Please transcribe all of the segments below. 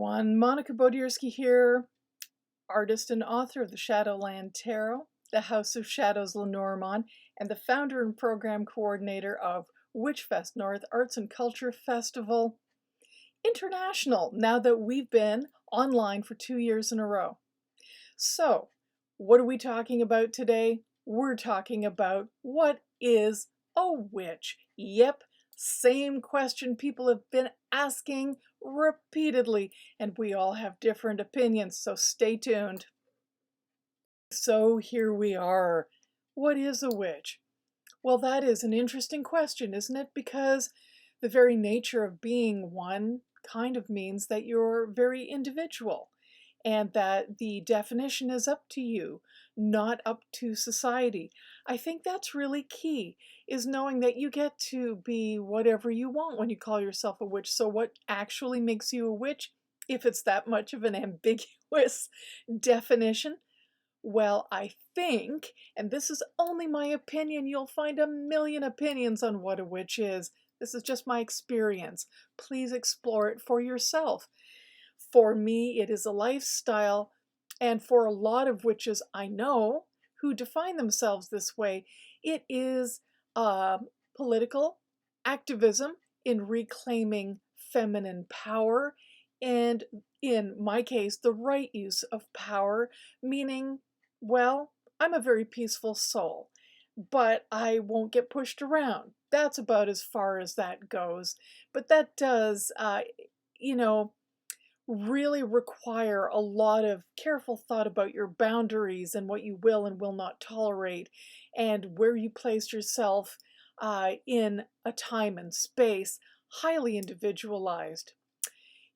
everyone. Monica Bodierski here, artist and author of the Shadowland Tarot, the House of Shadows Lenormand, and the founder and program coordinator of WITCHfest North Arts and Culture Festival International, now that we've been online for 2 years in a row. So, what are we talking about today? We're talking about what is a witch. Yep, same question people have been asking repeatedly, and we all have different opinions, so stay tuned. So here we are. What is a witch? Well, that is an interesting question, isn't it? Because the very nature of being one kind of means that you're very individual, and that the definition is up to you, not up to society. I think that's really key, is knowing that you get to be whatever you want when you call yourself a witch. So what actually makes you a witch, if it's that much of an ambiguous definition? Well, I think, and this is only my opinion, you'll find a million opinions on what a witch is. This is just my experience. Please explore it for yourself. For me, it is a lifestyle, and for a lot of witches I know who define themselves this way, it is political activism in reclaiming feminine power, and in my case, the right use of power, meaning, well, I'm a very peaceful soul, but I won't get pushed around. That's about as far as that goes. But that does, you know, really require a lot of careful thought about your boundaries and what you will and will not tolerate, and where you place yourself in a time and space, highly individualized.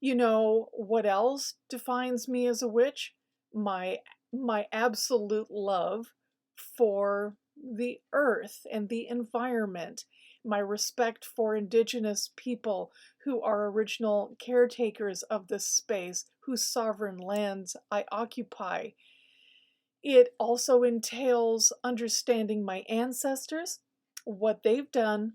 You know what else defines me as a witch? My my absolute love for the earth and the environment, my respect for indigenous people who are original caretakers of this space, whose sovereign lands I occupy. It also entails understanding my ancestors, what they've done.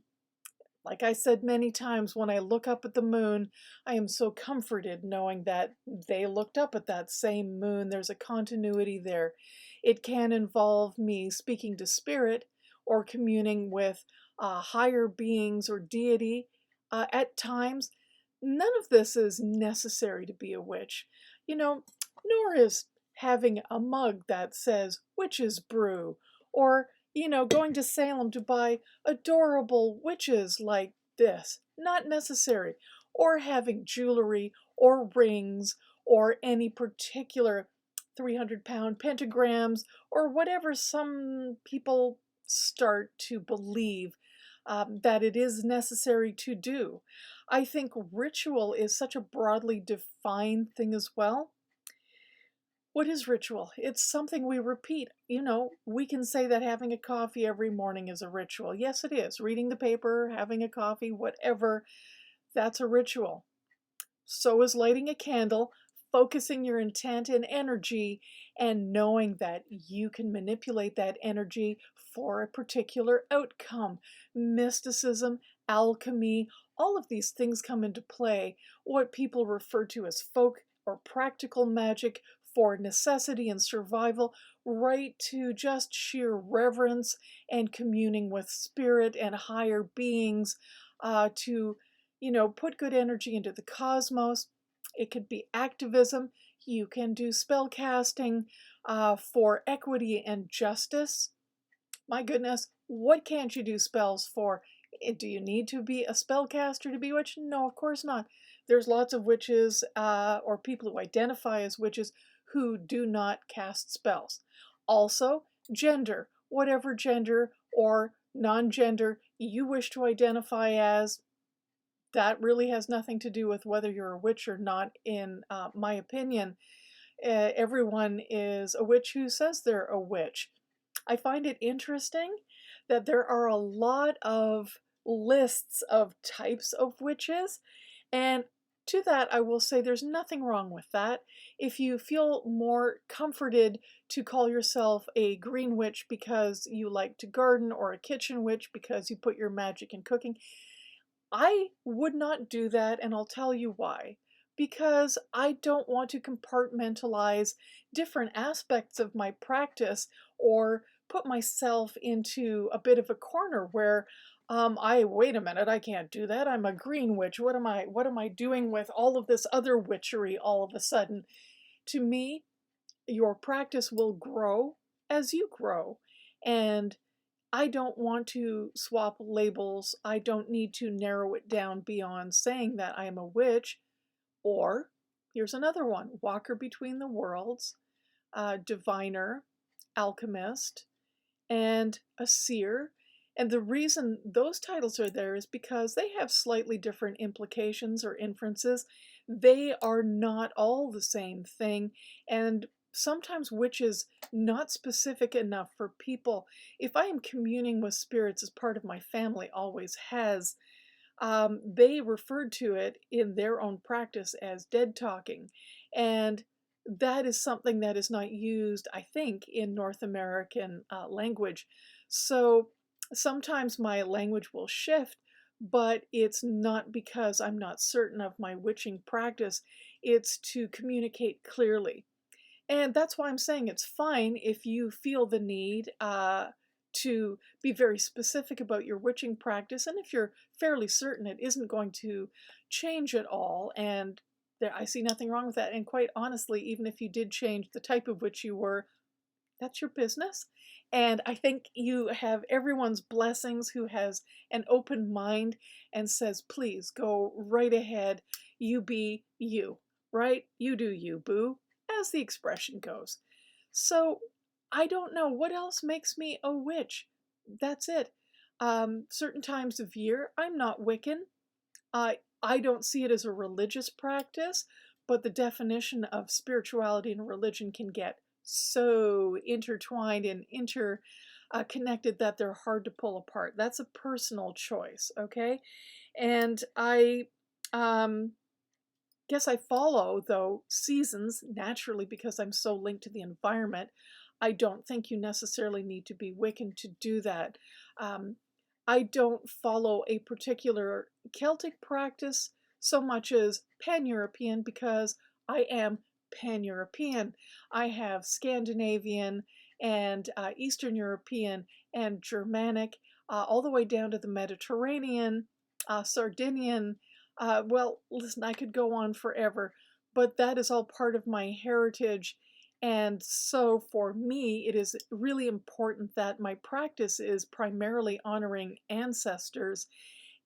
Like I said many times, when I look up at the moon, I am so comforted knowing that they looked up at that same moon. There's a continuity there. It can involve me speaking to spirit or communing with higher beings or deity at times. None of this is necessary to be a witch, nor is having a mug that says witch's brew, or going to Salem to buy adorable witches like this. Not necessary. Or having jewelry or rings or any particular 300-pound pentagrams or whatever some people start to believe that it is necessary to do. I think ritual is such a broadly defined thing as well. What is ritual? It's something we repeat. We can say that having a coffee every morning is a ritual. Yes, it is. Reading the paper, having a coffee, whatever, that's a ritual. So is lighting a candle, focusing your intent and energy, and knowing that you can manipulate that energy for a particular outcome. Mysticism, alchemy, all of these things come into play. What people refer to as folk or practical magic, for necessity and survival, right to just sheer reverence and communing with spirit and higher beings, to put good energy into the cosmos. It could be activism. You can do spell casting for equity and justice. My goodness, what can't you do spells for? Do you need to be a spellcaster to be a witch? No, of course not. There's lots of witches or people who identify as witches who do not cast spells. Also, gender, whatever gender or non-gender you wish to identify as, that really has nothing to do with whether you're a witch or not, in my opinion. Everyone is a witch who says they're a witch. I find it interesting that there are a lot of lists of types of witches, and to that I will say there's nothing wrong with that. If you feel more comforted to call yourself a green witch because you like to garden, or a kitchen witch because you put your magic in cooking, I would not do that, and I'll tell you why. because I don't want to compartmentalize different aspects of my practice or put myself into a bit of a corner where wait a minute, I can't do that. I'm a green witch. What am I doing with all of this other witchery all of a sudden? To me, your practice will grow as you grow. And I don't want to swap labels. I don't need to narrow it down beyond saying that I am a witch. Or, here's another one, walker between the worlds, diviner, alchemist, and a seer. And the reason those titles are there is because they have slightly different implications or inferences. They are not all the same thing, and sometimes witch is not specific enough for people. If I am communing with spirits as part of my family always has, they referred to it in their own practice as dead talking. And that is something that is not used, I think, in North American language. So sometimes my language will shift, but it's not because I'm not certain of my witching practice. It's to communicate clearly. And that's why I'm saying it's fine if you feel the need to be very specific about your witching practice. And if you're fairly certain it isn't going to change at all, and I see nothing wrong with that. And quite honestly, even if you did change the type of witch you were, that's your business. And I think you have everyone's blessings who has an open mind and says, please go right ahead. You be you, right? You do you, boo, as the expression goes. So I don't know what else makes me a witch. That's it. Certain times of year, I'm not Wiccan. I don't see it as a religious practice, but the definition of spirituality and religion can get so intertwined and interconnected that they're hard to pull apart. That's a personal choice, okay? And I guess I follow, though, seasons naturally because I'm so linked to the environment. I don't think you necessarily need to be Wiccan to do that. I don't follow a particular Celtic practice so much as Pan-European because I am Pan-European. I have Scandinavian and Eastern European and Germanic, all the way down to the Mediterranean, Sardinian. Well, listen, I could go on forever, but that is all part of my heritage. And so for me, it is really important that my practice is primarily honoring ancestors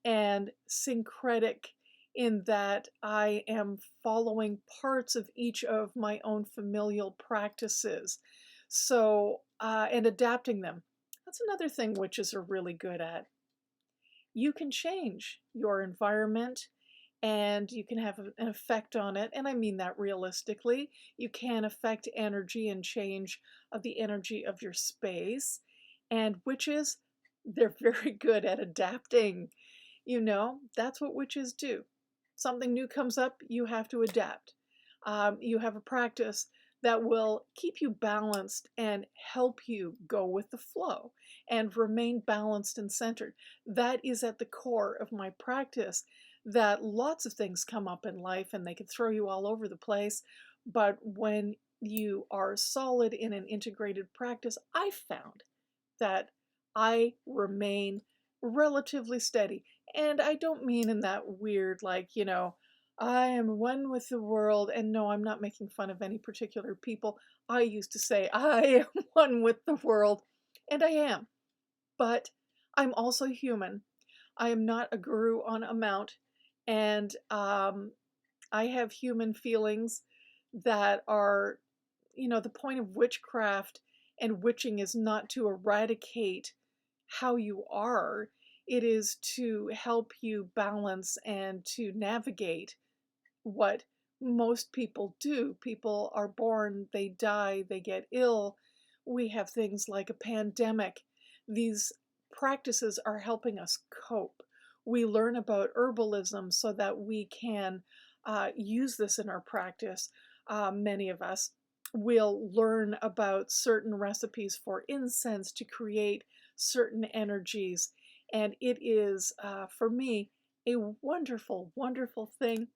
and syncretic in that I am following parts of each of my own familial practices. So, and adapting them. That's another thing witches are really good at. You can change your environment and you can have an effect on it. And I mean that realistically. You can affect energy and change of the energy of your space. And witches, they're very good at adapting. You know, that's what witches do. Something new comes up, you have to adapt. You have a practice that will keep you balanced and help you go with the flow and remain balanced and centered. That is at the core of my practice, that lots of things come up in life and they can throw you all over the place. But when you are solid in an integrated practice, I found that I remain relatively steady. And I don't mean in that weird, like, I am one with the world. And no, I'm not making fun of any particular people. I used to say, I am one with the world. And I am. But I'm also human. I am not a guru on a mount. And I have human feelings that are, the point of witchcraft and witching is not to eradicate how you are. It is to help you balance and to navigate what most people do. People are born, they die, they get ill. We have things like a pandemic. These practices are helping us cope. We learn about herbalism so that we can use this in our practice. Many of us will learn about certain recipes for incense to create certain energies. And it is, for me, a wonderful, wonderful thing.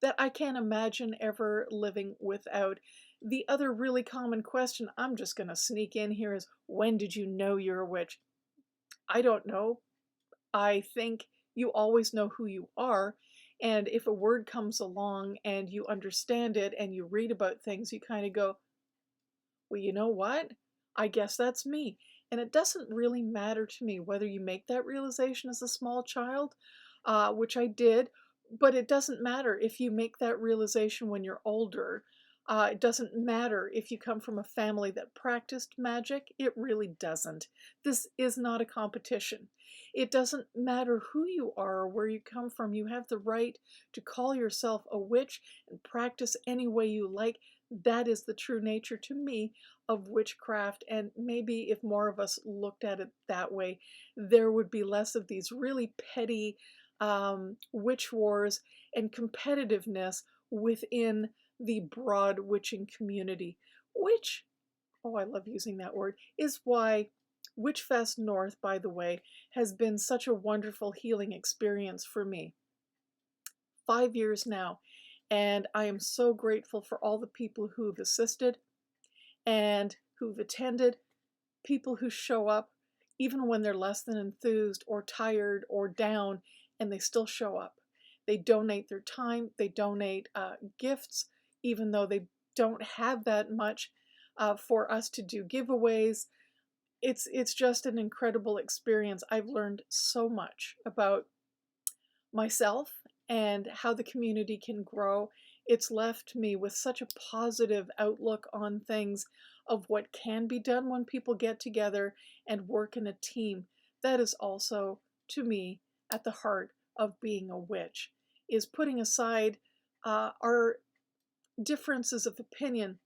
that I can't imagine ever living without. The other really common question I'm just going to sneak in here is, when did you know you're a witch? I don't know. I think you always know who you are. And if a word comes along and you understand it and you read about things, you kind of go, well, you know what? I guess that's me. And it doesn't really matter to me whether you make that realization as a small child, which I did, but it doesn't matter if you make that realization when you're older. It doesn't matter if you come from a family that practiced magic. It really doesn't. This is not a competition. It doesn't matter who you are or where you come from. You have the right to call yourself a witch and practice any way you like. That is the true nature to me of witchcraft. And maybe if more of us looked at it that way, there would be less of these really petty witch wars and competitiveness within the broad witching community, which, oh, I love using that word, is why WITCHfest North, by the way, has been such a wonderful healing experience for me. 5 years now, and I am so grateful for all the people who've assisted and who've attended, people who show up even when they're less than enthused or tired or down, and they still show up. They donate their time, they donate gifts, even though they don't have that much for us to do giveaways. It's just an incredible experience. I've learned so much about myself and how the community can grow. It's left me with such a positive outlook on things of what can be done when people get together and work in a team. That is also, to me, at the heart of being a witch, is putting aside our differences of opinion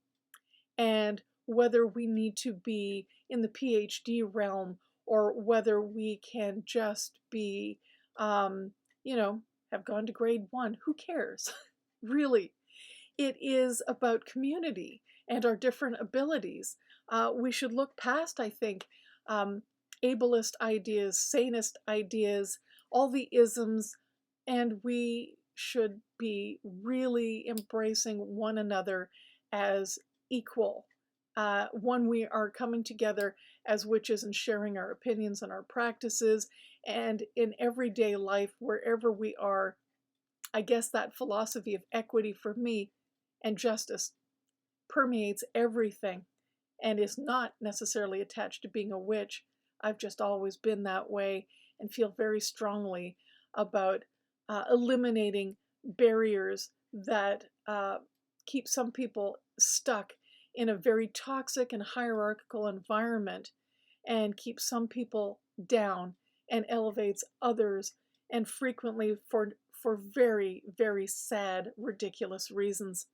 and whether we need to be in the PhD realm or whether we can just be, you know, have gone to grade 1. Who cares? Really, it is about community and our different abilities. We should look past, I think, ableist ideas, sanist ideas, all the isms, and we should be really embracing one another as equal. When we are coming together as witches and sharing our opinions and our practices, and in everyday life, wherever we are, I guess that philosophy of equity for me and justice permeates everything and is not necessarily attached to being a witch. I've just always been that way and feel very strongly about eliminating barriers that keep some people stuck in a very toxic and hierarchical environment and keep some people down and elevates others, and frequently for very, very sad, ridiculous reasons.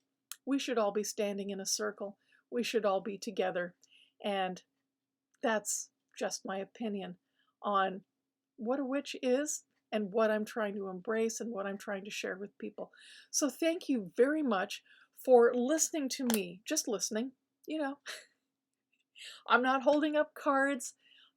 We should all be standing in a circle. We should all be together. And that's just my opinion on what a witch is and what I'm trying to embrace and what I'm trying to share with people. So thank you very much for listening to me, just listening, you know. I'm not holding up cards.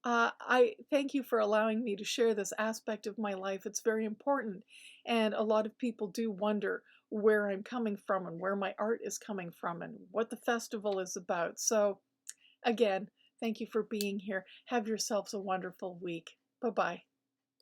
I thank you for allowing me to share this aspect of my life. It's very important. And a lot of people do wonder where I'm coming from and where my art is coming from and what the festival is about. So again, thank you for being here. Have yourselves a wonderful week. Bye-bye.